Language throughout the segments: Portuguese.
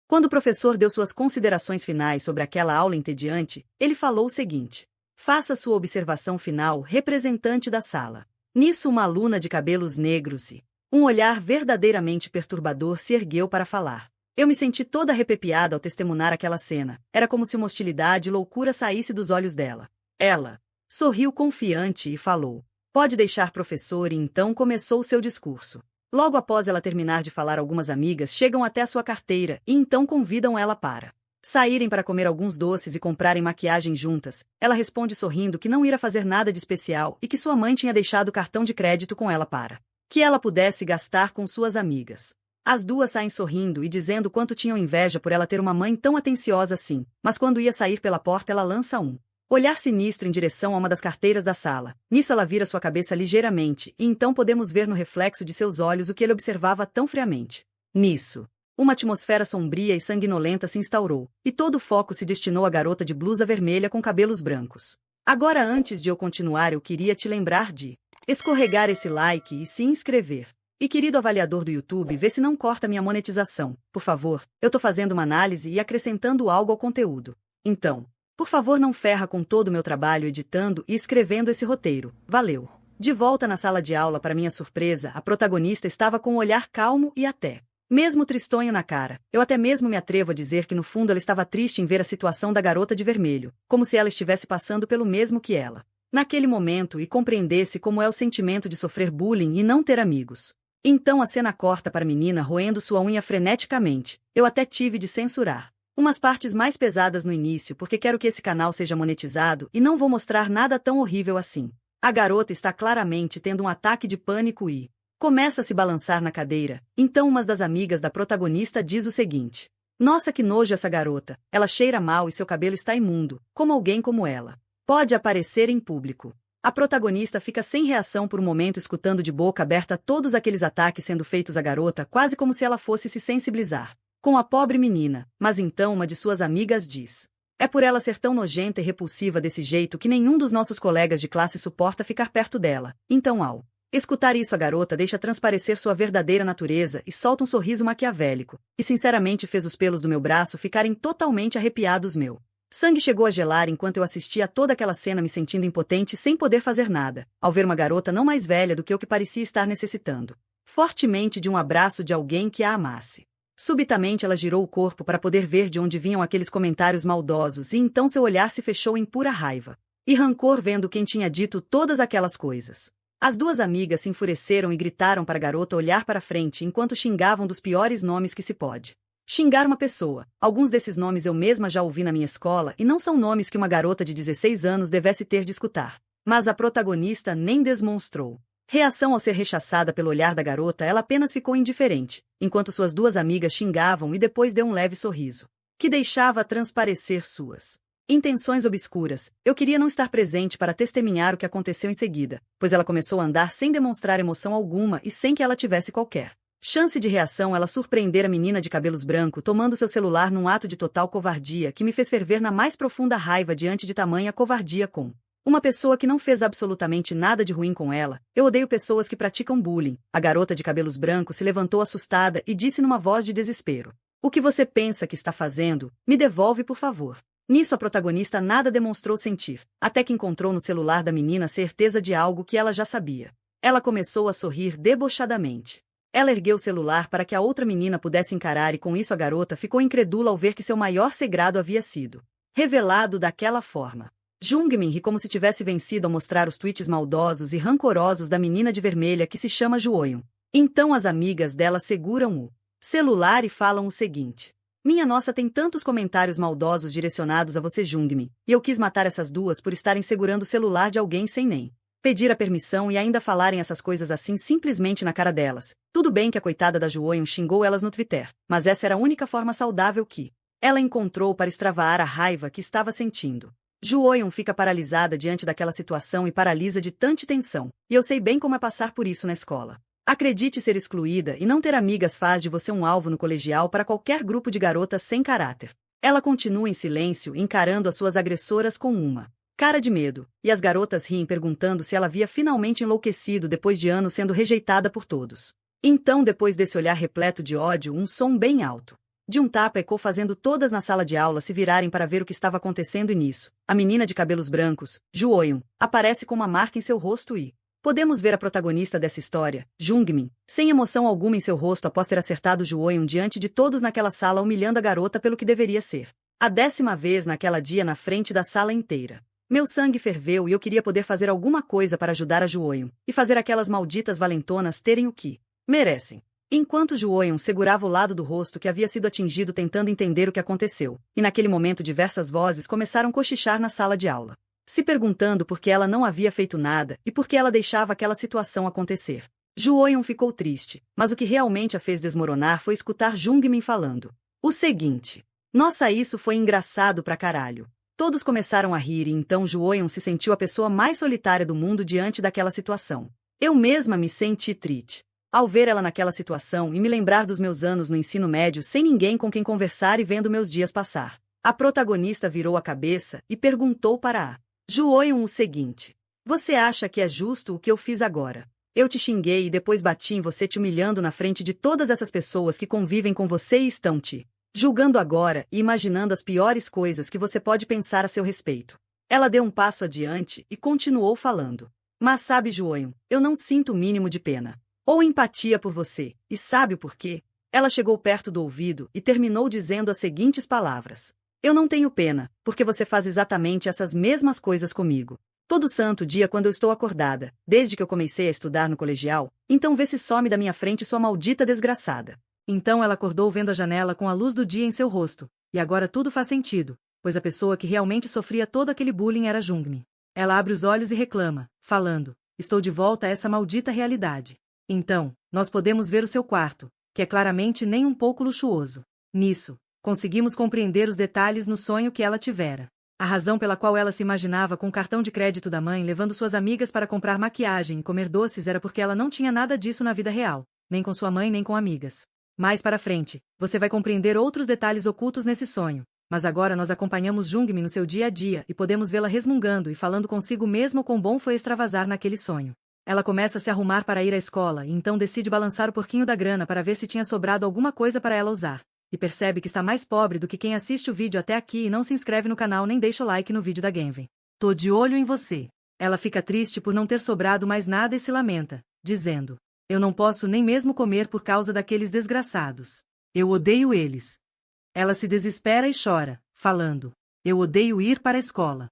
Quando o professor deu suas considerações finais sobre aquela aula entediante, ele falou o seguinte: faça sua observação final, representante da sala. Nisso, uma aluna de cabelos negros e um olhar verdadeiramente perturbador se ergueu para falar. Eu me senti toda arrepiada ao testemunhar aquela cena. Era como se uma hostilidade e loucura saísse dos olhos dela. Ela sorriu confiante e falou: pode deixar, professor, e então começou seu discurso. Logo após ela terminar de falar, algumas amigas chegam até a sua carteira e então convidam ela para saírem para comer alguns doces e comprarem maquiagem juntas. Ela responde sorrindo que não irá fazer nada de especial e que sua mãe tinha deixado o cartão de crédito com ela para que ela pudesse gastar com suas amigas. As duas saem sorrindo e dizendo quanto tinham inveja por ela ter uma mãe tão atenciosa assim, mas quando ia sair pela porta ela lança um olhar sinistro em direção a uma das carteiras da sala. Nisso ela vira sua cabeça ligeiramente, e então podemos ver no reflexo de seus olhos o que ele observava tão friamente. Nisso, uma atmosfera sombria e sanguinolenta se instaurou, e todo o foco se destinou à garota de blusa vermelha com cabelos brancos. Agora, antes de eu continuar, eu queria te lembrar de escorregar esse like e se inscrever. E querido avaliador do YouTube, vê se não corta minha monetização. Por favor, eu tô fazendo uma análise e acrescentando algo ao conteúdo. Então, por favor, não ferra com todo o meu trabalho editando e escrevendo esse roteiro. Valeu! De volta na sala de aula, para minha surpresa, a protagonista estava com um olhar calmo e até mesmo tristonho na cara. Eu até mesmo me atrevo a dizer que no fundo ela estava triste em ver a situação da garota de vermelho, como se ela estivesse passando pelo mesmo que ela naquele momento e compreendesse como é o sentimento de sofrer bullying e não ter amigos. Então a cena corta para a menina roendo sua unha freneticamente. Eu até tive de censurar umas partes mais pesadas no início porque quero que esse canal seja monetizado e não vou mostrar nada tão horrível assim. A garota está claramente tendo um ataque de pânico e começa a se balançar na cadeira. Então uma das amigas da protagonista diz o seguinte: nossa, que nojo essa garota, ela cheira mal e seu cabelo está imundo, como alguém como ela pode aparecer em público. A protagonista fica sem reação por um momento, escutando de boca aberta todos aqueles ataques sendo feitos à garota, quase como se ela fosse se sensibilizar com a pobre menina. Mas então uma de suas amigas diz: é por ela ser tão nojenta e repulsiva desse jeito que nenhum dos nossos colegas de classe suporta ficar perto dela. Então, ao escutar isso, a garota deixa transparecer sua verdadeira natureza e solta um sorriso maquiavélico, e sinceramente fez os pelos do meu braço ficarem totalmente arrepiados. Meu sangue chegou a gelar enquanto eu assistia a toda aquela cena, me sentindo impotente sem poder fazer nada, ao ver uma garota não mais velha do que eu que parecia estar necessitando fortemente de um abraço de alguém que a amasse. Subitamente ela girou o corpo para poder ver de onde vinham aqueles comentários maldosos e então seu olhar se fechou em pura raiva e rancor vendo quem tinha dito todas aquelas coisas. As duas amigas se enfureceram e gritaram para a garota olhar para frente enquanto xingavam dos piores nomes que se pode xingar uma pessoa. Alguns desses nomes eu mesma já ouvi na minha escola e não são nomes que uma garota de 16 anos devesse ter de escutar. Mas a protagonista nem demonstrou reação ao ser rechaçada pelo olhar da garota. Ela apenas ficou indiferente, enquanto suas duas amigas xingavam, e depois deu um leve sorriso que deixava transparecer suas intenções obscuras. Eu queria não estar presente para testemunhar o que aconteceu em seguida, pois ela começou a andar sem demonstrar emoção alguma e sem que ela tivesse qualquer chance de reação. Ela surpreendera a menina de cabelos brancos tomando seu celular num ato de total covardia que me fez ferver na mais profunda raiva diante de tamanha covardia com uma pessoa que não fez absolutamente nada de ruim com ela. Eu odeio pessoas que praticam bullying. A garota de cabelos brancos se levantou assustada e disse numa voz de desespero: o que você pensa que está fazendo? Me devolve, por favor. Nisso a protagonista nada demonstrou sentir, até que encontrou no celular da menina certeza de algo que ela já sabia. Ela começou a sorrir debochadamente. Ela ergueu o celular para que a outra menina pudesse encarar e com isso a garota ficou incrédula ao ver que seu maior segredo havia sido revelado daquela forma. Jungmin ri como se tivesse vencido ao mostrar os tweets maldosos e rancorosos da menina de vermelha que se chama Juoyun. Então as amigas dela seguram o celular e falam o seguinte: minha nossa, tem tantos comentários maldosos direcionados a você, Jungmin, e eu quis matar essas duas por estarem segurando o celular de alguém sem nem pedir a permissão e ainda falarem essas coisas assim simplesmente na cara delas. Tudo bem que a coitada da Juoyun xingou elas no Twitter, mas essa era a única forma saudável que ela encontrou para extravasar a raiva que estava sentindo. Juoyun fica paralisada diante daquela situação e paralisa de tanta tensão, e eu sei bem como é passar por isso na escola. Acredite, ser excluída e não ter amigas faz de você um alvo no colegial para qualquer grupo de garotas sem caráter. Ela continua em silêncio, encarando as suas agressoras com uma cara de medo, e as garotas riem perguntando se ela havia finalmente enlouquecido depois de anos sendo rejeitada por todos. Então, depois desse olhar repleto de ódio, um som bem alto De um tapa ecou fazendo todas na sala de aula se virarem para ver o que estava acontecendo e nisso. A menina de cabelos brancos, Ju Eun, aparece com uma marca em seu rosto e... Podemos ver a protagonista dessa história, Jungmin, sem emoção alguma em seu rosto após ter acertado Ju Eun diante de todos naquela sala humilhando a garota pelo que deveria ser. A 10ª vez naquela dia na frente da sala inteira. Meu sangue ferveu e eu queria poder fazer alguma coisa para ajudar a Ju Eun e fazer aquelas malditas valentonas terem o que merecem. Enquanto Ju Eun segurava o lado do rosto que havia sido atingido tentando entender o que aconteceu, e naquele momento diversas vozes começaram a cochichar na sala de aula, se perguntando por que ela não havia feito nada e por que ela deixava aquela situação acontecer. Ju Eun ficou triste, mas o que realmente a fez desmoronar foi escutar Jungmin falando o seguinte: nossa, isso foi engraçado pra caralho. Todos começaram a rir e então Ju Eun se sentiu a pessoa mais solitária do mundo diante daquela situação. Eu mesma me senti triste ao ver ela naquela situação e me lembrar dos meus anos no ensino médio sem ninguém com quem conversar e vendo meus dias passar. A protagonista virou a cabeça e perguntou para a Ju Eun o seguinte: você acha que é justo o que eu fiz agora? Eu te xinguei e depois bati em você te humilhando na frente de todas essas pessoas que convivem com você e estão te julgando agora e imaginando as piores coisas que você pode pensar a seu respeito. Ela deu um passo adiante e continuou falando. Mas sabe, Ju Eun, eu não sinto o mínimo de pena ou empatia por você, e sabe o porquê? Ela chegou perto do ouvido e terminou dizendo as seguintes palavras: eu não tenho pena, porque você faz exatamente essas mesmas coisas comigo. Todo santo dia quando eu estou acordada, desde que eu comecei a estudar no colegial, então vê se some da minha frente sua maldita desgraçada. Então ela acordou vendo a janela com a luz do dia em seu rosto, e agora tudo faz sentido, pois a pessoa que realmente sofria todo aquele bullying era Jungmin. Ela abre os olhos e reclama, falando: estou de volta a essa maldita realidade. Então, nós podemos ver o seu quarto, que é claramente nem um pouco luxuoso. Nisso, conseguimos compreender os detalhes no sonho que ela tivera. A razão pela qual ela se imaginava com o cartão de crédito da mãe levando suas amigas para comprar maquiagem e comer doces era porque ela não tinha nada disso na vida real, nem com sua mãe nem com amigas. Mais para frente, você vai compreender outros detalhes ocultos nesse sonho, mas agora nós acompanhamos Jungmin no seu dia a dia e podemos vê-la resmungando e falando consigo mesmo quão bom foi extravasar naquele sonho. Ela começa a se arrumar para ir à escola e então decide balançar o porquinho da grana para ver se tinha sobrado alguma coisa para ela usar, e percebe que está mais pobre do que quem assiste o vídeo até aqui e não se inscreve no canal nem deixa o like no vídeo da Genven. Tô de olho em você. Ela fica triste por não ter sobrado mais nada e se lamenta, dizendo: eu não posso nem mesmo comer por causa daqueles desgraçados. Eu odeio eles. Ela se desespera e chora, falando: eu odeio ir para a escola.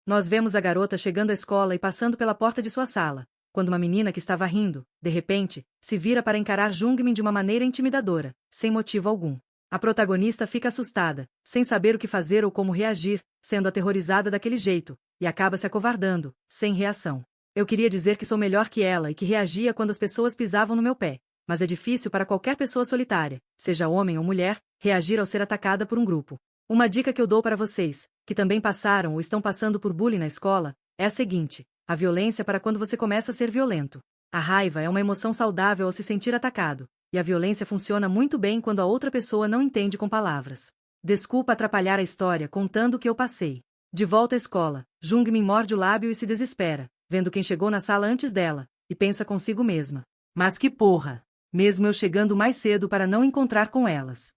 Nós vemos a garota chegando à escola e passando pela porta de sua sala, quando uma menina que estava rindo, de repente, se vira para encarar Jungmin de uma maneira intimidadora, sem motivo algum. A protagonista fica assustada, sem saber o que fazer ou como reagir, sendo aterrorizada daquele jeito, e acaba se acovardando, sem reação. Eu queria dizer que sou melhor que ela e que reagia quando as pessoas pisavam no meu pé, mas é difícil para qualquer pessoa solitária, seja homem ou mulher, reagir ao ser atacada por um grupo. Uma dica que eu dou para vocês, que também passaram ou estão passando por bullying na escola, é a seguinte: a violência para quando você começa a ser violento. A raiva é uma emoção saudável ao se sentir atacado, e a violência funciona muito bem quando a outra pessoa não entende com palavras. Desculpa atrapalhar a história contando o que eu passei. De volta à escola, Jungmin morde o lábio e se desespera, vendo quem chegou na sala antes dela, e pensa consigo mesma: mas que porra! Mesmo eu chegando mais cedo para não encontrar com elas.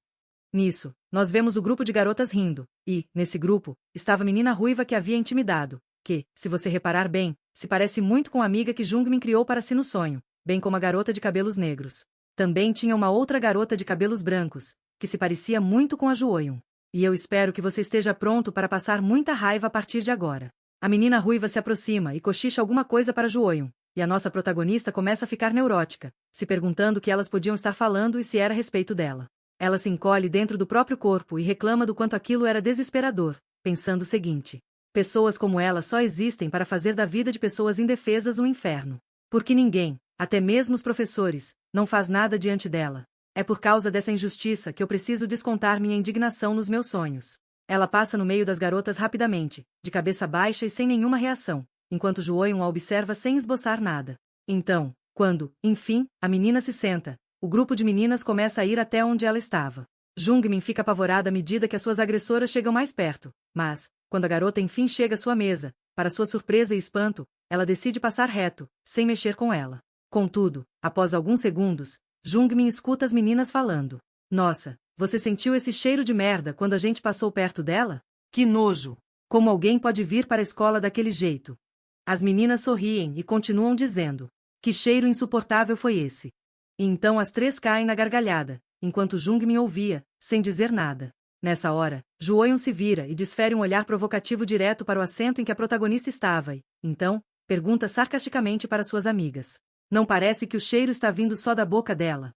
Nisso, nós vemos o grupo de garotas rindo, e, nesse grupo, estava a menina ruiva que havia intimidado, que, se você reparar bem, se parece muito com a amiga que Jungmin criou para si no sonho, bem como a garota de cabelos negros. Também tinha uma outra garota de cabelos brancos, que se parecia muito com a Ju Eun. E eu espero que você esteja pronto para passar muita raiva a partir de agora. A menina ruiva se aproxima e cochicha alguma coisa para Ju Eun, e a nossa protagonista começa a ficar neurótica, se perguntando o que elas podiam estar falando e se era a respeito dela. Ela se encolhe dentro do próprio corpo e reclama do quanto aquilo era desesperador, pensando o seguinte: pessoas como ela só existem para fazer da vida de pessoas indefesas um inferno. Porque ninguém, até mesmo os professores, não faz nada diante dela. É por causa dessa injustiça que eu preciso descontar minha indignação nos meus sonhos. Ela passa no meio das garotas rapidamente, de cabeça baixa e sem nenhuma reação, enquanto Ju Eun a observa sem esboçar nada. Então, quando, enfim, a menina se senta, o grupo de meninas começa a ir até onde ela estava. Jungmin fica apavorada à medida que as suas agressoras chegam mais perto, mas, quando a garota enfim chega à sua mesa, para sua surpresa e espanto, ela decide passar reto, sem mexer com ela. Contudo, após alguns segundos, Jungmin escuta as meninas falando: nossa, você sentiu esse cheiro de merda quando a gente passou perto dela? Que nojo! Como alguém pode vir para a escola daquele jeito? As meninas sorriem e continuam dizendo: que cheiro insuportável foi esse? E então as três caem na gargalhada, enquanto Jungmin ouvia, sem dizer nada. Nessa hora, Ju-Eun se vira e desfere um olhar provocativo direto para o assento em que a protagonista estava e, então, pergunta sarcasticamente para suas amigas: não parece que o cheiro está vindo só da boca dela?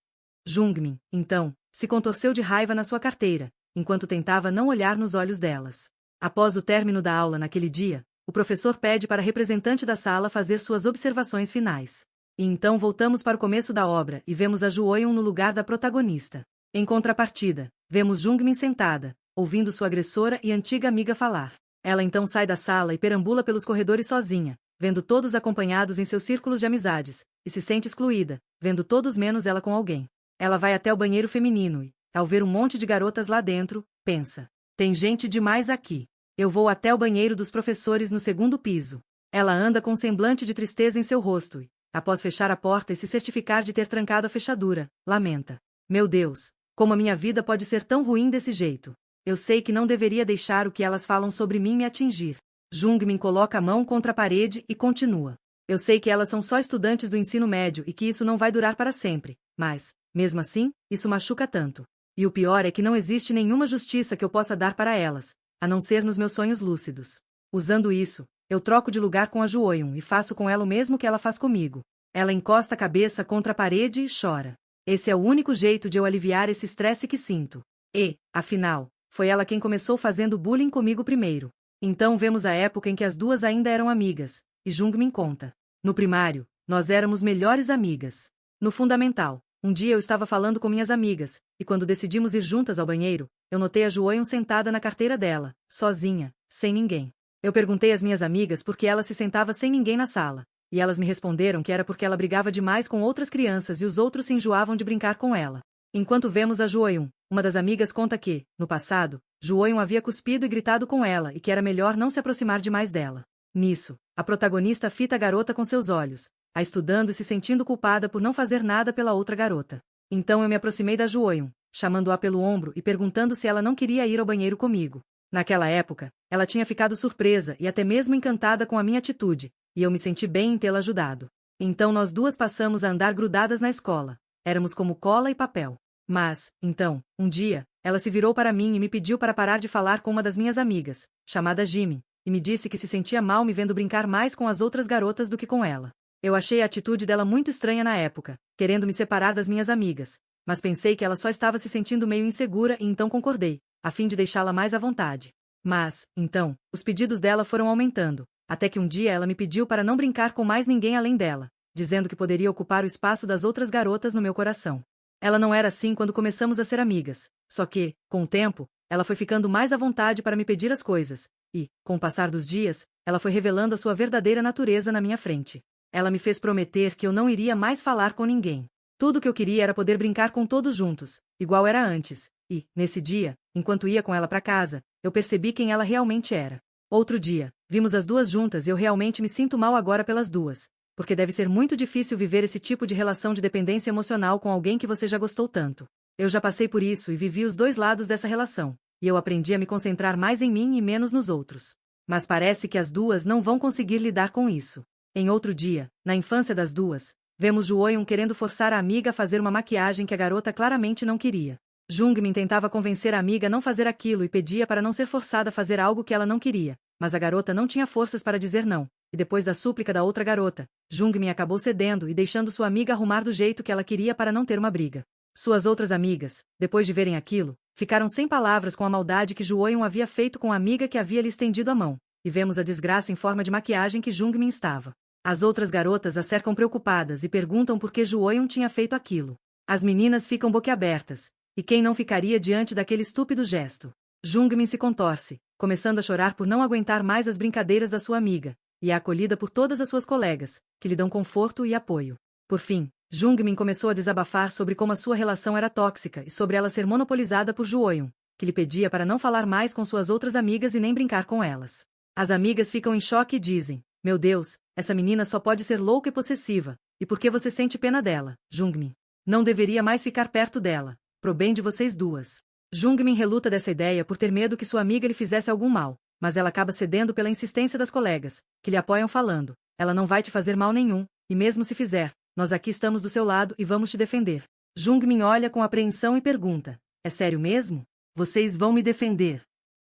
Jungmin, então, se contorceu de raiva na sua carteira, enquanto tentava não olhar nos olhos delas. Após o término da aula naquele dia, o professor pede para a representante da sala fazer suas observações finais. E então voltamos para o começo da obra e vemos a Ju-Eun no lugar da protagonista. Em contrapartida, vemos Jungmin sentada, ouvindo sua agressora e antiga amiga falar. Ela então sai da sala e perambula pelos corredores sozinha, vendo todos acompanhados em seus círculos de amizades, e se sente excluída, vendo todos menos ela com alguém. Ela vai até o banheiro feminino e, ao ver um monte de garotas lá dentro, pensa: tem gente demais aqui. Eu vou até o banheiro dos professores no segundo piso. Ela anda com um semblante de tristeza em seu rosto e, após fechar a porta e se certificar de ter trancado a fechadura, lamenta: meu Deus, como a minha vida pode ser tão ruim desse jeito? Eu sei que não deveria deixar o que elas falam sobre mim me atingir. Jungmin coloca a mão contra a parede e continua: eu sei que elas são só estudantes do ensino médio e que isso não vai durar para sempre, mas, mesmo assim, isso machuca tanto. E o pior é que não existe nenhuma justiça que eu possa dar para elas, a não ser nos meus sonhos lúcidos. Usando isso, eu troco de lugar com a Ju-Eun e faço com ela o mesmo que ela faz comigo. Ela encosta a cabeça contra a parede e chora. Esse é o único jeito de eu aliviar esse estresse que sinto. E, afinal, foi ela quem começou fazendo bullying comigo primeiro. Então vemos a época em que as duas ainda eram amigas, e Jungmin conta. No primário, nós éramos melhores amigas. No fundamental, um dia eu estava falando com minhas amigas, e quando decidimos ir juntas ao banheiro, eu notei a Ju-Eun sentada na carteira dela, sozinha, sem ninguém. Eu perguntei às minhas amigas por que ela se sentava sem ninguém na sala, e elas me responderam que era porque ela brigava demais com outras crianças e os outros se enjoavam de brincar com ela. Enquanto vemos a Ju-Eun, uma das amigas conta que, no passado, Ju-Eun havia cuspido e gritado com ela e que era melhor não se aproximar demais dela. Nisso, a protagonista fita a garota com seus olhos, a estudando e se sentindo culpada por não fazer nada pela outra garota. Então eu me aproximei da Ju-Eun, chamando-a pelo ombro e perguntando se ela não queria ir ao banheiro comigo. Naquela época, ela tinha ficado surpresa e até mesmo encantada com a minha atitude, e eu me senti bem em tê-la ajudado. Então nós duas passamos a andar grudadas na escola. Éramos como cola e papel. Mas, então, um dia, ela se virou para mim e me pediu para parar de falar com uma das minhas amigas, chamada Jimmy, e me disse que se sentia mal me vendo brincar mais com as outras garotas do que com ela. Eu achei a atitude dela muito estranha na época, querendo me separar das minhas amigas, mas pensei que ela só estava se sentindo meio insegura e então concordei, a fim de deixá-la mais à vontade. Mas, então, os pedidos dela foram aumentando, até que um dia ela me pediu para não brincar com mais ninguém além dela, dizendo que poderia ocupar o espaço das outras garotas no meu coração. Ela não era assim quando começamos a ser amigas, só que, com o tempo, ela foi ficando mais à vontade para me pedir as coisas, e, com o passar dos dias, ela foi revelando a sua verdadeira natureza na minha frente. Ela me fez prometer que eu não iria mais falar com ninguém. Tudo que eu queria era poder brincar com todos juntos, igual era antes, e, nesse dia, enquanto ia com ela para casa, eu percebi quem ela realmente era. Outro dia, vimos as duas juntas e eu realmente me sinto mal agora pelas duas, porque deve ser muito difícil viver esse tipo de relação de dependência emocional com alguém que você já gostou tanto. Eu já passei por isso e vivi os dois lados dessa relação, e eu aprendi a me concentrar mais em mim e menos nos outros. Mas parece que as duas não vão conseguir lidar com isso. Em outro dia, na infância das duas, vemos Ju-Eun querendo forçar a amiga a fazer uma maquiagem que a garota claramente não queria. Jungmin tentava convencer a amiga a não fazer aquilo e pedia para não ser forçada a fazer algo que ela não queria, mas a garota não tinha forças para dizer não, e depois da súplica da outra garota, Jungmin acabou cedendo e deixando sua amiga arrumar do jeito que ela queria para não ter uma briga. Suas outras amigas, depois de verem aquilo, ficaram sem palavras com a maldade que Ju-Eun havia feito com a amiga que havia lhe estendido a mão, e vemos a desgraça em forma de maquiagem que Jungmin estava. As outras garotas a cercam preocupadas e perguntam por que Ju-Eun tinha feito aquilo. As meninas ficam boquiabertas, e quem não ficaria diante daquele estúpido gesto? Jungmin se contorce, começando a chorar por não aguentar mais as brincadeiras da sua amiga, e é acolhida por todas as suas colegas, que lhe dão conforto e apoio. Por fim, Jungmin começou a desabafar sobre como a sua relação era tóxica e sobre ela ser monopolizada por Ju-Eun, que lhe pedia para não falar mais com suas outras amigas e nem brincar com elas. As amigas ficam em choque e dizem: meu Deus, essa menina só pode ser louca e possessiva, e por que você sente pena dela, Jungmin? Não deveria mais ficar perto dela, pro bem de vocês duas. Jungmin reluta dessa ideia por ter medo que sua amiga lhe fizesse algum mal, mas ela acaba cedendo pela insistência das colegas, que lhe apoiam falando: ela não vai te fazer mal nenhum, e mesmo se fizer, nós aqui estamos do seu lado e vamos te defender. Jungmin olha com apreensão e pergunta: é sério mesmo? Vocês vão me defender?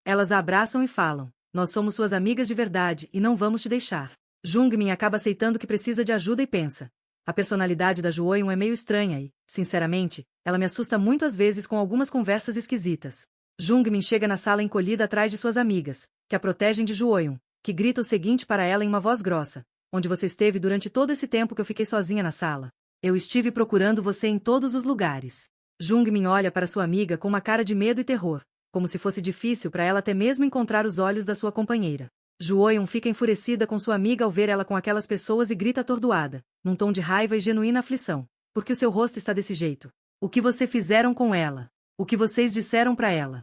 Elas a abraçam e falam: nós somos suas amigas de verdade e não vamos te deixar. Jungmin acaba aceitando que precisa de ajuda e pensa: a personalidade da Juoyun é meio estranha e, sinceramente, ela me assusta muito às vezes com algumas conversas esquisitas. Jungmin chega na sala encolhida atrás de suas amigas, que a protegem de Juoyun, que grita o seguinte para ela em uma voz grossa: onde você esteve durante todo esse tempo que eu fiquei sozinha na sala? Eu estive procurando você em todos os lugares. Jungmin olha para sua amiga com uma cara de medo e terror, como se fosse difícil para ela até mesmo encontrar os olhos da sua companheira. Juoyun fica enfurecida com sua amiga ao ver ela com aquelas pessoas e grita atordoada, num tom de raiva e genuína aflição: por que o seu rosto está desse jeito? O que você fizeram com ela? O que vocês disseram para ela?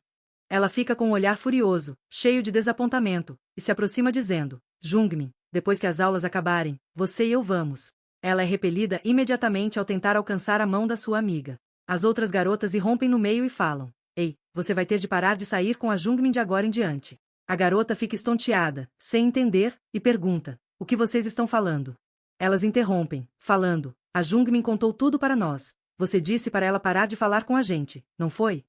Ela fica com um olhar furioso, cheio de desapontamento, e se aproxima dizendo: Jungmin, depois que as aulas acabarem, você e eu vamos. Ela é repelida imediatamente ao tentar alcançar a mão da sua amiga. As outras garotas irrompem no meio e falam: ei, você vai ter de parar de sair com a Jungmin de agora em diante. A garota fica estonteada, sem entender, e pergunta: o que vocês estão falando? Elas interrompem, falando: a Jungmin contou tudo para nós. Você disse para ela parar de falar com a gente, não foi?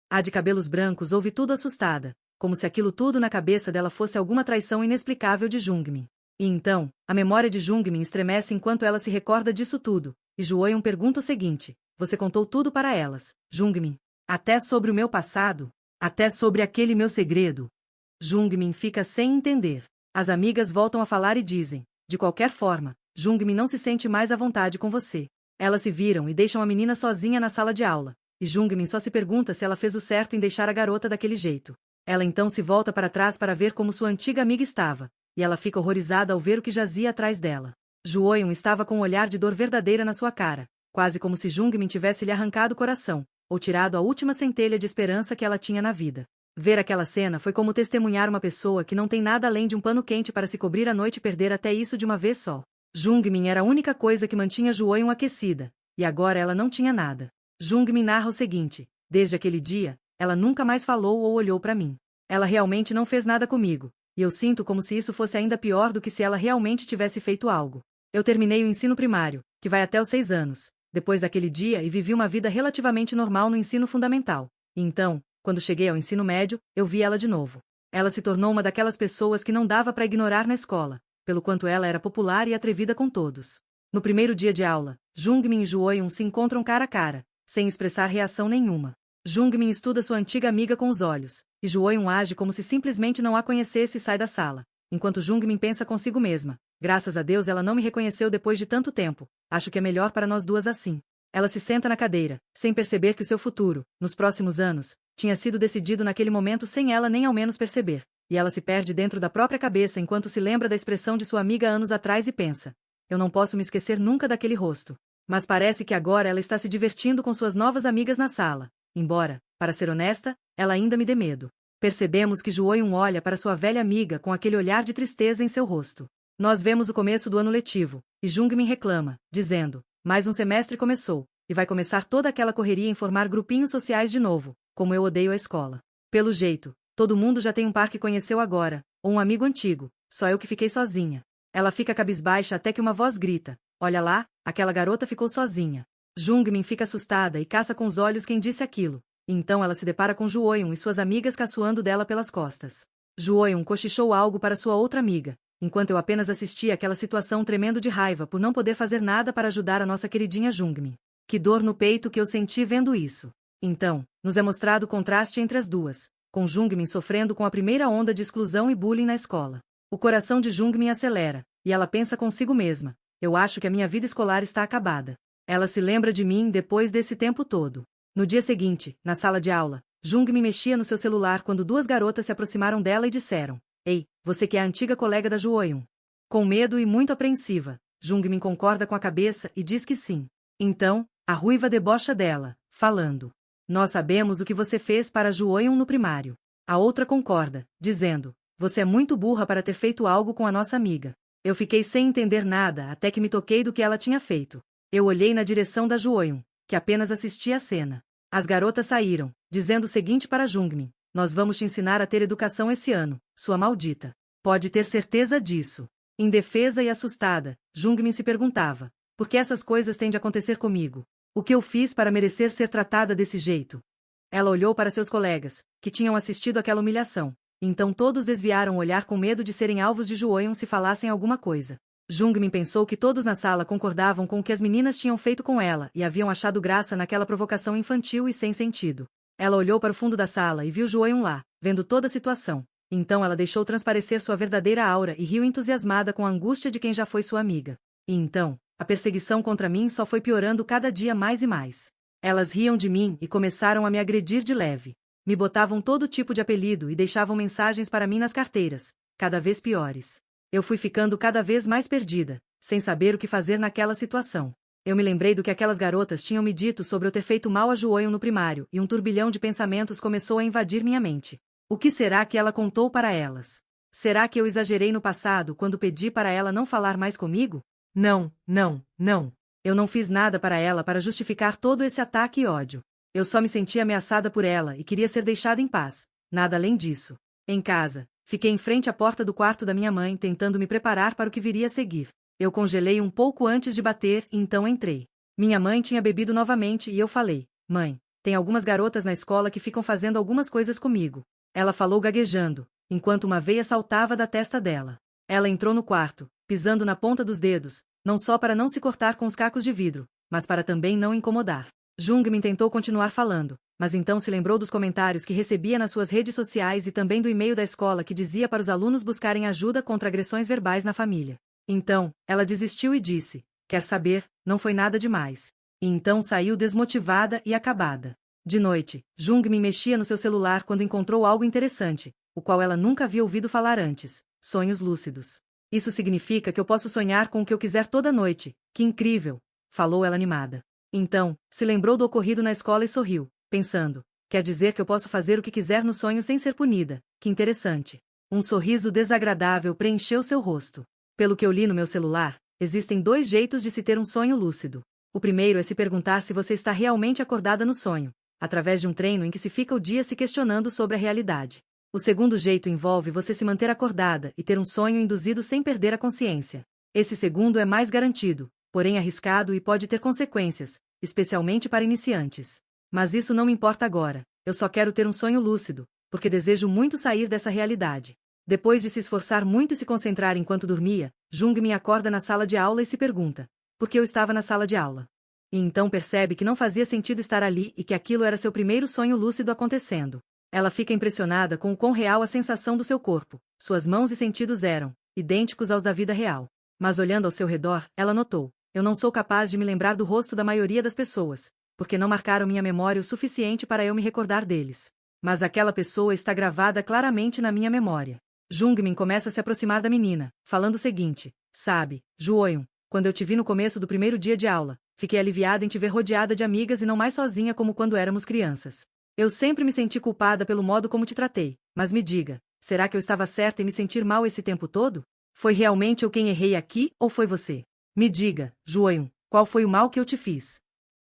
A de cabelos brancos ouve tudo assustada, como se aquilo tudo na cabeça dela fosse alguma traição inexplicável de Jungmin. E então, a memória de Jungmin estremece enquanto ela se recorda disso tudo, e Juoyun pergunta o seguinte: você contou tudo para elas, Jungmin? Até sobre o meu passado? Até sobre aquele meu segredo? Jungmin fica sem entender. As amigas voltam a falar e dizem: de qualquer forma, Jungmin não se sente mais à vontade com você. Elas se viram e deixam a menina sozinha na sala de aula, e Jungmin só se pergunta se ela fez o certo em deixar a garota daquele jeito. Ela então se volta para trás para ver como sua antiga amiga estava, e ela fica horrorizada ao ver o que jazia atrás dela. Juoyun estava com um olhar de dor verdadeira na sua cara, quase como se Jungmin tivesse lhe arrancado o coração, ou tirado a última centelha de esperança que ela tinha na vida. Ver aquela cena foi como testemunhar uma pessoa que não tem nada além de um pano quente para se cobrir à noite e perder até isso de uma vez só. Jungmin era a única coisa que mantinha Juoyun aquecida, e agora ela não tinha nada. Jungmin narra o seguinte: desde aquele dia, ela nunca mais falou ou olhou para mim. Ela realmente não fez nada comigo, e eu sinto como se isso fosse ainda pior do que se ela realmente tivesse feito algo. Eu terminei o ensino primário, que vai até os 6 anos, depois daquele dia e vivi uma vida relativamente normal no ensino fundamental. E então, quando cheguei ao ensino médio, eu vi ela de novo. Ela se tornou uma daquelas pessoas que não dava para ignorar na escola, pelo quanto ela era popular e atrevida com todos. No primeiro dia de aula, Jungmin e Juoyun se encontram cara a cara, sem expressar reação nenhuma. Jungmin estuda sua antiga amiga com os olhos, e Juoyun age como se simplesmente não a conhecesse e sai da sala, enquanto Jungmin pensa consigo mesma: graças a Deus ela não me reconheceu depois de tanto tempo, acho que é melhor para nós duas assim. Ela se senta na cadeira, sem perceber que o seu futuro, nos próximos anos, tinha sido decidido naquele momento sem ela nem ao menos perceber, e ela se perde dentro da própria cabeça enquanto se lembra da expressão de sua amiga anos atrás e pensa: eu não posso me esquecer nunca daquele rosto. Mas parece que agora ela está se divertindo com suas novas amigas na sala, embora, para ser honesta, ela ainda me dê medo. Percebemos que Juoyun olha para sua velha amiga com aquele olhar de tristeza em seu rosto. Nós vemos o começo do ano letivo, e Jungmin reclama, dizendo: mais um semestre começou, e vai começar toda aquela correria em formar grupinhos sociais de novo, como eu odeio a escola. Pelo jeito, todo mundo já tem um par que conheceu agora, ou um amigo antigo, só eu que fiquei sozinha. Ela fica cabisbaixa até que uma voz grita: olha lá, aquela garota ficou sozinha. Jungmin fica assustada e caça com os olhos quem disse aquilo, e então ela se depara com Juoyun e suas amigas caçoando dela pelas costas. Juoyun cochichou algo para sua outra amiga, enquanto eu apenas assistia àquela situação tremendo de raiva por não poder fazer nada para ajudar a nossa queridinha Jungmin. Que dor no peito que eu senti vendo isso. Então, nos é mostrado o contraste entre as duas, com Jungmin sofrendo com a primeira onda de exclusão e bullying na escola. O coração de Jungmin acelera, e ela pensa consigo mesma: eu acho que a minha vida escolar está acabada. Ela se lembra de mim depois desse tempo todo. No dia seguinte, na sala de aula, Jungmin mexia no seu celular quando duas garotas se aproximaram dela e disseram: ei, você que é a antiga colega da Juoyun. Com medo e muito apreensiva, Jungmin concorda com a cabeça e diz que sim. Então, a ruiva debocha dela, falando: nós sabemos o que você fez para Juoyun no primário. A outra concorda, dizendo: você é muito burra para ter feito algo com a nossa amiga. Eu fiquei sem entender nada até que me toquei do que ela tinha feito. Eu olhei na direção da Juoyun, que apenas assistia à cena. As garotas saíram, dizendo o seguinte para Jungmin: nós vamos te ensinar a ter educação esse ano, sua maldita. Pode ter certeza disso. Indefesa e assustada, Jungmin se perguntava: por que essas coisas têm de acontecer comigo? O que eu fiz para merecer ser tratada desse jeito? Ela olhou para seus colegas, que tinham assistido àquela humilhação. Então todos desviaram o olhar com medo de serem alvos de Jueon se falassem alguma coisa. Jungmin pensou que todos na sala concordavam com o que as meninas tinham feito com ela e haviam achado graça naquela provocação infantil e sem sentido. Ela olhou para o fundo da sala e viu Jueon lá, vendo toda a situação. Então ela deixou transparecer sua verdadeira aura e riu entusiasmada com a angústia de quem já foi sua amiga. E então, a perseguição contra mim só foi piorando cada dia mais e mais. Elas riam de mim e começaram a me agredir de leve. Me botavam todo tipo de apelido e deixavam mensagens para mim nas carteiras, cada vez piores. Eu fui ficando cada vez mais perdida, sem saber o que fazer naquela situação. Eu me lembrei do que aquelas garotas tinham me dito sobre eu ter feito mal a Jueon no primário e um turbilhão de pensamentos começou a invadir minha mente. O que será que ela contou para elas? Será que eu exagerei no passado quando pedi para ela não falar mais comigo? Não, não, não. Eu não fiz nada para ela para justificar todo esse ataque e ódio. Eu só me sentia ameaçada por ela e queria ser deixada em paz. Nada além disso. Em casa, fiquei em frente à porta do quarto da minha mãe tentando me preparar para o que viria a seguir. Eu congelei um pouco antes de bater e então entrei. Minha mãe tinha bebido novamente e eu falei: mãe, tem algumas garotas na escola que ficam fazendo algumas coisas comigo. Ela falou gaguejando, enquanto uma veia saltava da testa dela. Ela entrou no quarto, pisando na ponta dos dedos, não só para não se cortar com os cacos de vidro, mas para também não incomodar. Jungmin tentou continuar falando, mas então se lembrou dos comentários que recebia nas suas redes sociais e também do e-mail da escola que dizia para os alunos buscarem ajuda contra agressões verbais na família. Então, ela desistiu e disse: quer saber, não foi nada demais. E então saiu desmotivada e acabada. De noite, Jungmin mexia no seu celular quando encontrou algo interessante, o qual ela nunca havia ouvido falar antes: sonhos lúcidos. Isso significa que eu posso sonhar com o que eu quiser toda noite. Que incrível! Falou ela animada. Então, se lembrou do ocorrido na escola e sorriu, pensando: quer dizer que eu posso fazer o que quiser no sonho sem ser punida. Que interessante. Um sorriso desagradável preencheu seu rosto. Pelo que eu li no meu celular, existem 2 jeitos de se ter um sonho lúcido. O primeiro é se perguntar se você está realmente acordada no sonho, através de um treino em que se fica o dia se questionando sobre a realidade. O segundo jeito envolve você se manter acordada e ter um sonho induzido sem perder a consciência. Esse segundo é mais garantido, porém arriscado e pode ter consequências, especialmente para iniciantes. Mas isso não me importa agora, eu só quero ter um sonho lúcido, porque desejo muito sair dessa realidade. Depois de se esforçar muito e se concentrar enquanto dormia, Jungmin acorda na sala de aula e se pergunta: por que eu estava na sala de aula? E então percebe que não fazia sentido estar ali e que aquilo era seu primeiro sonho lúcido acontecendo. Ela fica impressionada com o quão real a sensação do seu corpo, suas mãos e sentidos eram idênticos aos da vida real. Mas olhando ao seu redor, ela notou: eu não sou capaz de me lembrar do rosto da maioria das pessoas, porque não marcaram minha memória o suficiente para eu me recordar deles. Mas aquela pessoa está gravada claramente na minha memória. Jungmin começa a se aproximar da menina, falando o seguinte: sabe, Jueon, quando eu te vi no começo do primeiro dia de aula, fiquei aliviada em te ver rodeada de amigas e não mais sozinha como quando éramos crianças. Eu sempre me senti culpada pelo modo como te tratei, mas me diga, será que eu estava certa em me sentir mal esse tempo todo? Foi realmente eu quem errei aqui, ou foi você? Me diga, Jueon, qual foi o mal que eu te fiz?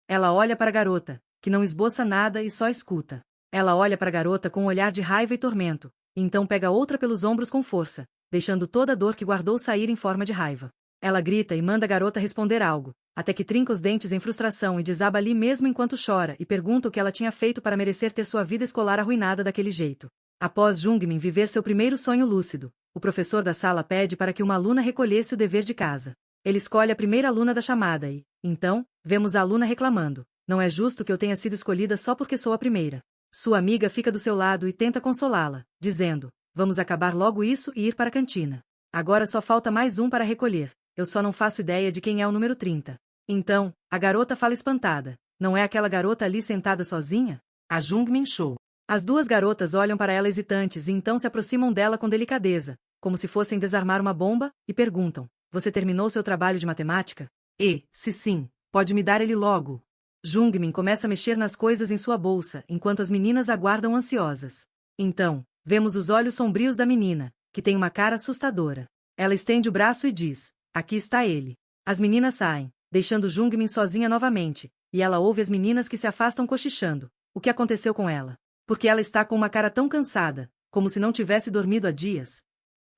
Ela olha para a garota, que não esboça nada e só escuta. Ela olha para a garota com um olhar de raiva e tormento, então pega outra pelos ombros com força, deixando toda a dor que guardou sair em forma de raiva. Ela grita e manda a garota responder algo, até que trinca os dentes em frustração e desaba ali mesmo enquanto chora e pergunta o que ela tinha feito para merecer ter sua vida escolar arruinada daquele jeito. Após Jungmin viver seu primeiro sonho lúcido, o professor da sala pede para que uma aluna recolhesse o dever de casa. Ele escolhe a primeira aluna da chamada e, então, vemos a aluna reclamando: não é justo que eu tenha sido escolhida só porque sou a primeira. Sua amiga fica do seu lado e tenta consolá-la, dizendo: vamos acabar logo isso e ir para a cantina. Agora só falta mais um para recolher. Eu só não faço ideia de quem é o número 30. Então, a garota fala espantada: não é aquela garota ali sentada sozinha? A Jungmin Show. As 2 garotas olham para ela hesitantes e então se aproximam dela com delicadeza, como se fossem desarmar uma bomba, e perguntam: você terminou seu trabalho de matemática? E, se sim, pode me dar ele logo. Jungmin começa a mexer nas coisas em sua bolsa enquanto as meninas aguardam ansiosas. Então, vemos os olhos sombrios da menina, que tem uma cara assustadora. Ela estende o braço e diz: aqui está ele. As meninas saem, deixando Jungmin sozinha novamente, e ela ouve as meninas que se afastam cochichando: O que aconteceu com ela? Por que ela está com uma cara tão cansada, como se não tivesse dormido há dias?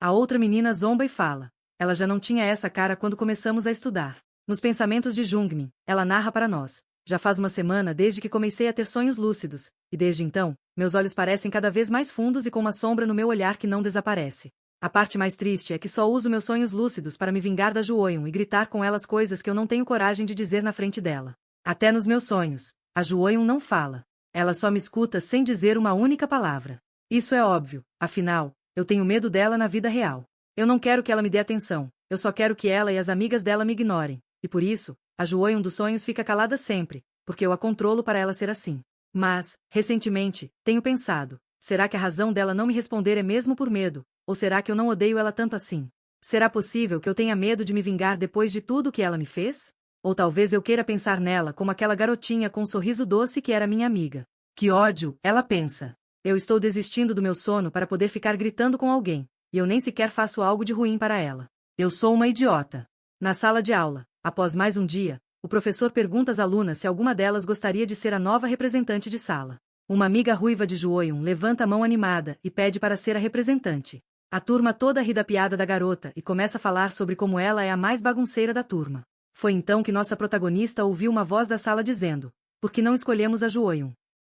A outra menina zomba e fala. Ela já não tinha essa cara quando começamos a estudar. Nos pensamentos de Jungmin, ela narra para nós. Já faz uma semana desde que comecei a ter sonhos lúcidos, e desde então, meus olhos parecem cada vez mais fundos e com uma sombra no meu olhar que não desaparece. A parte mais triste é que só uso meus sonhos lúcidos para me vingar da Juoyun e gritar com elas coisas que eu não tenho coragem de dizer na frente dela. Até nos meus sonhos, a Juoyun não fala. Ela só me escuta sem dizer uma única palavra. Isso é óbvio, afinal, eu tenho medo dela na vida real. Eu não quero que ela me dê atenção, eu só quero que ela e as amigas dela me ignorem, e por isso, a Juoyun dos sonhos fica calada sempre, porque eu a controlo para ela ser assim. Mas, recentemente, tenho pensado, será que a razão dela não me responder é mesmo por medo, ou será que eu não odeio ela tanto assim? Será possível que eu tenha medo de me vingar depois de tudo que ela me fez? Ou talvez eu queira pensar nela como aquela garotinha com um sorriso doce que era minha amiga. Que ódio, ela pensa. Eu estou desistindo do meu sono para poder ficar gritando com alguém, e eu nem sequer faço algo de ruim para ela. Eu sou uma idiota. Na sala de aula, após mais um dia, o professor pergunta às alunas se alguma delas gostaria de ser a nova representante de sala. Uma amiga ruiva de Juoyun levanta a mão animada e pede para ser a representante. A turma toda ri da piada da garota e começa a falar sobre como ela é a mais bagunceira da turma. Foi então que nossa protagonista ouviu uma voz da sala dizendo: "Por que não escolhemos a Juoyun?"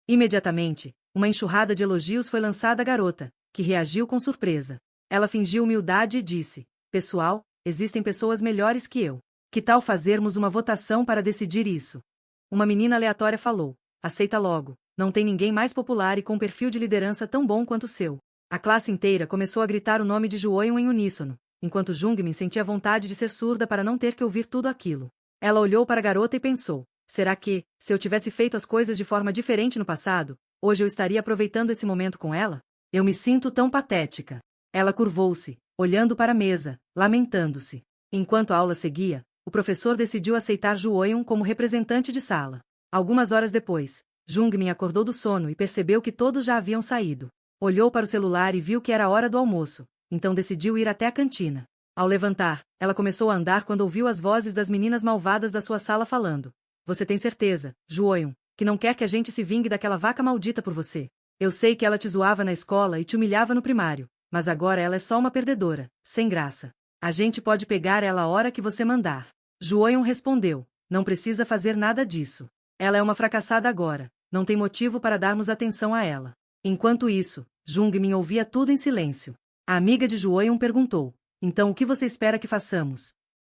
Imediatamente, uma enxurrada de elogios foi lançada à garota, que reagiu com surpresa. Ela fingiu humildade e disse: "Pessoal, existem pessoas melhores que eu. Que tal fazermos uma votação para decidir isso?" Uma menina aleatória falou: "Aceita logo, não tem ninguém mais popular e com perfil de liderança tão bom quanto o seu." A classe inteira começou a gritar o nome de Juoyun em uníssono, enquanto Jungmin sentia vontade de ser surda para não ter que ouvir tudo aquilo. Ela olhou para a garota e pensou: será que, se eu tivesse feito as coisas de forma diferente no passado, hoje eu estaria aproveitando esse momento com ela? Eu me sinto tão patética. Ela curvou-se, olhando para a mesa, lamentando-se. Enquanto a aula seguia, o professor decidiu aceitar Juoyun como representante de sala. Algumas horas depois, Jungmin acordou do sono e percebeu que todos já haviam saído. Olhou para o celular e viu que era hora do almoço, então decidiu ir até a cantina. Ao levantar, ela começou a andar quando ouviu as vozes das meninas malvadas da sua sala falando: "Você tem certeza, Juoyun, que não quer que a gente se vingue daquela vaca maldita por você? Eu sei que ela te zoava na escola e te humilhava no primário, mas agora ela é só uma perdedora, sem graça. A gente pode pegar ela a hora que você mandar." Juoyun respondeu: "Não precisa fazer nada disso. Ela é uma fracassada agora, não tem motivo para darmos atenção a ela." Enquanto isso, Jungmin ouvia tudo em silêncio. A amiga de Juoyun perguntou: "Então o que você espera que façamos?"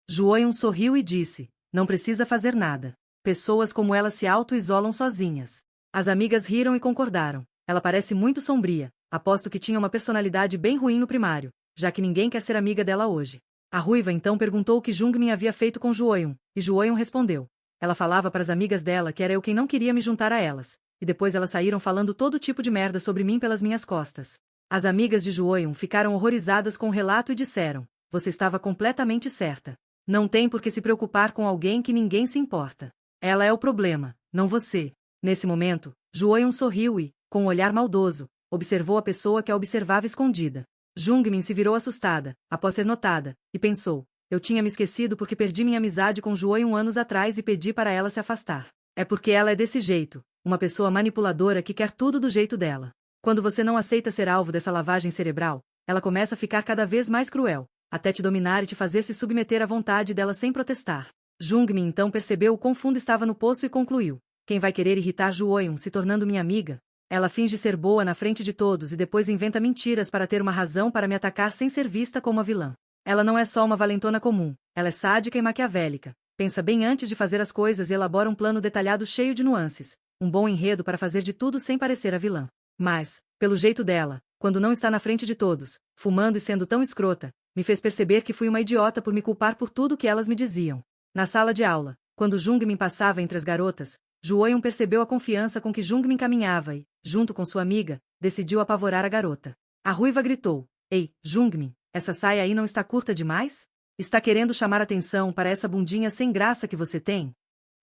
Juoyun sorriu e disse: "Não precisa fazer nada. Pessoas como ela se auto-isolam sozinhas." As amigas riram e concordaram. Ela parece muito sombria, aposto que tinha uma personalidade bem ruim no primário, já que ninguém quer ser amiga dela hoje. A ruiva então perguntou o que Jungmin havia feito com Juoyun, e Juoyun respondeu. Ela falava para as amigas dela que era eu quem não queria me juntar a elas, e depois elas saíram falando todo tipo de merda sobre mim pelas minhas costas. As amigas de Juoyun ficaram horrorizadas com o relato e disseram: "Você estava completamente certa. Não tem por que se preocupar com alguém que ninguém se importa. Ela é o problema, não você." Nesse momento, Juoyun sorriu e, com um olhar maldoso, observou a pessoa que a observava escondida. Jungmin se virou assustada, após ser notada, e pensou: "Eu tinha me esquecido porque perdi minha amizade com Juoyun anos atrás e pedi para ela se afastar. É porque ela é desse jeito, uma pessoa manipuladora que quer tudo do jeito dela. Quando você não aceita ser alvo dessa lavagem cerebral, ela começa a ficar cada vez mais cruel, até te dominar e te fazer se submeter à vontade dela sem protestar." Jungmin então percebeu o quão fundo estava no poço e concluiu: "Quem vai querer irritar Juoyun se tornando minha amiga? Ela finge ser boa na frente de todos e depois inventa mentiras para ter uma razão para me atacar sem ser vista como a vilã. Ela não é só uma valentona comum, ela é sádica e maquiavélica. Pensa bem antes de fazer as coisas e elabora um plano detalhado cheio de nuances, um bom enredo para fazer de tudo sem parecer a vilã. Mas, pelo jeito dela, quando não está na frente de todos, fumando e sendo tão escrota, me fez perceber que fui uma idiota por me culpar por tudo que elas me diziam." Na sala de aula, quando Jungmin passava entre as garotas, Juoyun percebeu a confiança com que Jungmin caminhava e, junto com sua amiga, decidiu apavorar a garota. A ruiva gritou: "Ei, Jungmin, essa saia aí não está curta demais? Está querendo chamar atenção para essa bundinha sem graça que você tem?"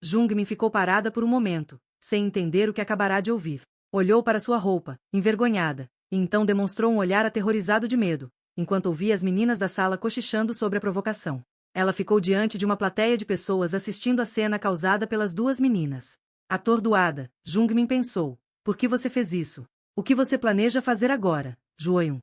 Jungmin ficou parada por um momento, sem entender o que acabará de ouvir. Olhou para sua roupa, envergonhada, e então demonstrou um olhar aterrorizado de medo, enquanto ouvia as meninas da sala cochichando sobre a provocação. Ela ficou diante de uma plateia de pessoas assistindo a cena causada pelas duas meninas. Atordoada, Jungmin pensou: Por que você fez isso? O que você planeja fazer agora, Juoyun?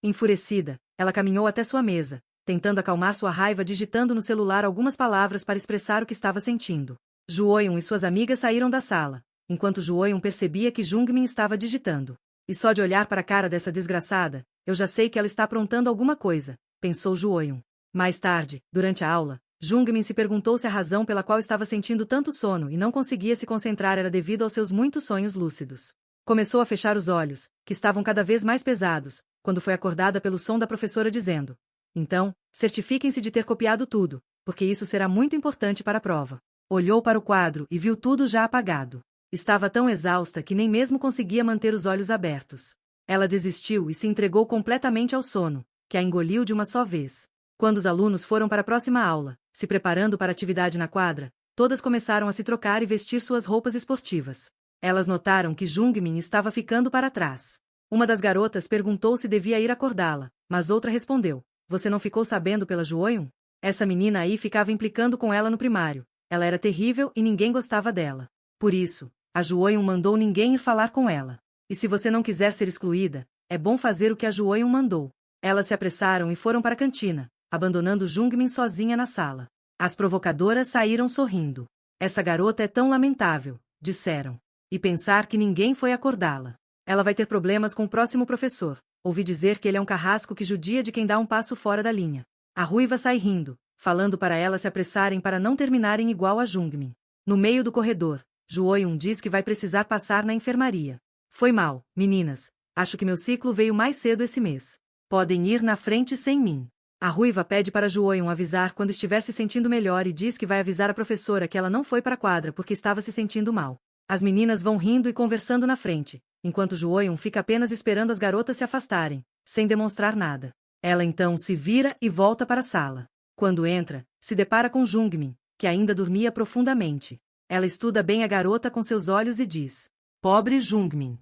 Enfurecida, ela caminhou até sua mesa, tentando acalmar sua raiva digitando no celular algumas palavras para expressar o que estava sentindo. Juoyun e suas amigas saíram da sala, enquanto Juoyun percebia que Jungmin estava digitando. E só de olhar para a cara dessa desgraçada, eu já sei que ela está aprontando alguma coisa, pensou Juoyun. Mais tarde, durante a aula, Jungmin se perguntou se a razão pela qual estava sentindo tanto sono e não conseguia se concentrar era devido aos seus muitos sonhos lúcidos. Começou a fechar os olhos, que estavam cada vez mais pesados, quando foi acordada pelo som da professora dizendo: então, certifiquem-se de ter copiado tudo, porque isso será muito importante para a prova. Olhou para o quadro e viu tudo já apagado. Estava tão exausta que nem mesmo conseguia manter os olhos abertos. Ela desistiu e se entregou completamente ao sono, que a engoliu de uma só vez. Quando os alunos foram para a próxima aula, se preparando para a atividade na quadra, todas começaram a se trocar e vestir suas roupas esportivas. Elas notaram que Jungmin estava ficando para trás. Uma das garotas perguntou se devia ir acordá-la, mas outra respondeu: você não ficou sabendo pela Juoyun? Essa menina aí ficava implicando com ela no primário. Ela era terrível e ninguém gostava dela. Por isso, a Juoyun mandou ninguém ir falar com ela. E se você não quiser ser excluída, é bom fazer o que a Juoyun mandou. Elas se apressaram e foram para a cantina, abandonando Jungmin sozinha na sala. As provocadoras saíram sorrindo. Essa garota é tão lamentável, disseram. E pensar que ninguém foi acordá-la. Ela vai ter problemas com o próximo professor. Ouvi dizer que ele é um carrasco que judia de quem dá um passo fora da linha. A ruiva sai rindo, falando para elas se apressarem para não terminarem igual a Jungmin. No meio do corredor, Juoyun diz que vai precisar passar na enfermaria. Foi mal, meninas. Acho que meu ciclo veio mais cedo esse mês. Podem ir na frente sem mim. A ruiva pede para Juoyun avisar quando estiver se sentindo melhor e diz que vai avisar a professora que ela não foi para a quadra porque estava se sentindo mal. As meninas vão rindo e conversando na frente, enquanto Juoyun fica apenas esperando as garotas se afastarem, sem demonstrar nada. Ela então se vira e volta para a sala. Quando entra, se depara com Jungmin, que ainda dormia profundamente. Ela estuda bem a garota com seus olhos e diz: pobre Jungmin.